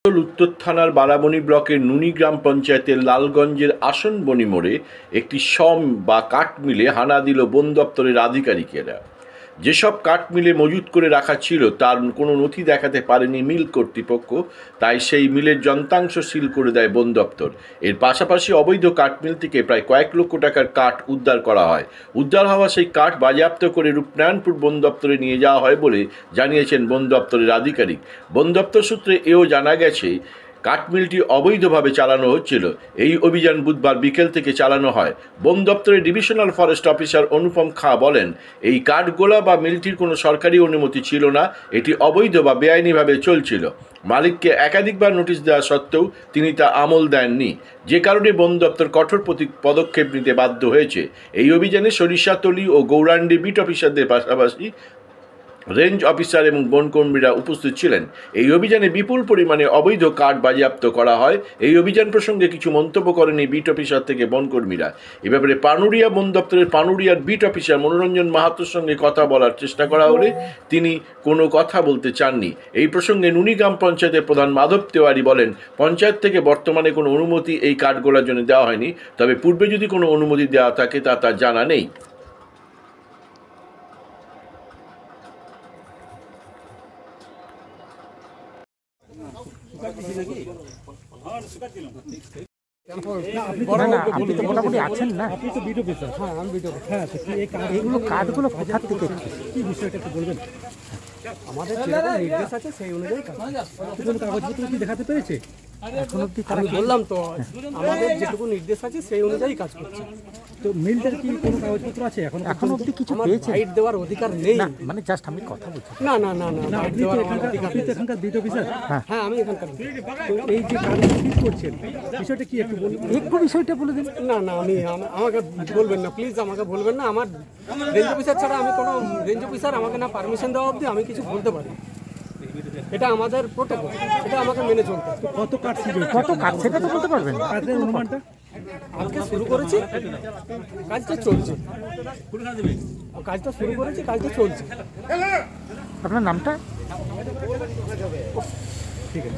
উত্তর থানার বারাবণী ব্লকের নুনি গ্রাম পঞ্চায়েতের লালগঞ্জের আসনবনি মোড়ে একটি সম বা কাঠ মিলে হানা দিল বন দপ্তরের আধিকারিকেরা। যেসব কাঠ মিলে মজুত করে রাখা ছিল তার কোনো নথি দেখাতে পারেনি মিল কর্তৃপক্ষ, তাই সেই মিলের যন্ত্রাংশ সিল করে দেয় বন দপ্তর। এর পাশাপাশি অবৈধ কাঠমিল থেকে প্রায় কয়েক লক্ষ টাকার কাঠ উদ্ধার করা হয়। উদ্ধার হওয়া সেই কাঠ বাজেয়াপ্ত করে রূপনারায়ণপুর বন দপ্তরে নিয়ে যাওয়া হয় বলে জানিয়েছেন বন দপ্তরের আধিকারিক। বন দপ্তর সূত্রে এও জানা গেছে, কাঠমিলটি অবৈধভাবে চালানো হচ্ছিল। এই অভিযান বুধবার বিকেল থেকে চালানো হয়। বন দপ্তরের ডিভিশনাল ফরেস্ট অফিসার অনুপম খাঁ বলেন, এই কাঠগোলা বা মিলটির কোনো সরকারি অনুমতি ছিল না, এটি অবৈধ বা বেআইনিভাবে চলছিল। মালিককে একাধিকবার নোটিশ দেওয়া সত্ত্বেও তিনি তা আমল দেননি, যে কারণে বন দপ্তর কঠোর পদক্ষেপ নিতে বাধ্য হয়েছে। এই অভিযানে সরিষাতলী ও গৌরাণ্ডি বিট অফিসারদের পাশাপাশি রেঞ্জ অফিসার এবং বনকর্মীরা উপস্থিত ছিলেন। এই অভিযানে বিপুল পরিমাণে অবৈধ কাঠ বাজেয়াপ্ত করা হয়। এই অভিযান প্রসঙ্গে কিছু মন্তব্য করেন এই বিট অফিসার থেকে বনকর্মীরা। এ ব্যাপারে পানুরিয়া বন দপ্তরের পানুরিয়ার বিট অফিসার মনোরঞ্জন মাহাতোর সঙ্গে কথা বলার চেষ্টা করা হলে তিনি কোনো কথা বলতে চাননি। এই প্রসঙ্গে নুনি গ্রাম পঞ্চায়েতের প্রধান মাধব তেওয়ারি বলেন, পঞ্চায়েত থেকে বর্তমানে কোনো অনুমতি এই কাঠগোলার জন্য দেওয়া হয়নি, তবে পূর্বে যদি কোনো অনুমতি দেওয়া থাকে তা তার জানা নেই। মোটামুটি আছেন না, আপনি তো বিট অফিসার। হ্যাঁ, আমি বিট অফিসার। হ্যাঁ, তো এইগুলো কার্ডগুলো কোথা থেকে, কি বিষয়টা একটু বলবেন? আমাদের যেরকম নির্দেশ আছে সেই অনুযায়ী কাগজপত্র কি দেখাতে পেরেছে? এখন অব্দি আমি বললাম তো, আমাদের যেটুকু নির্দেশ আছে সেই অনুযায়ী কাজ করছে। তো মিলটার কি কোনো কাগজপত্র আছে? এখন অব্দি কিছু পেয়েছে? গাইড দেওয়ার অধিকার নেই, মানে জাস্ট আমি কথা বলছি। না না না না, আপনি তো এখানকার বিট অফিসার? হ্যাঁ, আমি এখানকার। তো এই যে কাগজ ঠিক করছেন, বিষয়টা কি একটু বলুন, একটু বিষয়টা বলে দিন। না না, আমাকে বলবেন না প্লিজ, আমাকে বলবেন না। আমার রেঞ্জ অফিসার ছাড়া আমি কোনো রেঞ্জ অফিসার আমাকে না পারমিশন দেওয়া অবধি আমি কিছু বলতে পারি। এটা আমাদের প্রোটোকল, এটা আমাকে মেনে চলতে। কত কাজ সেটা তো বলতে পারবেন? কাজের অনুমানটা আজকে শুরু করেছি, কাজটা চলছে। কাজটা চলছে। আপনার নামটা? ঠিক আছে।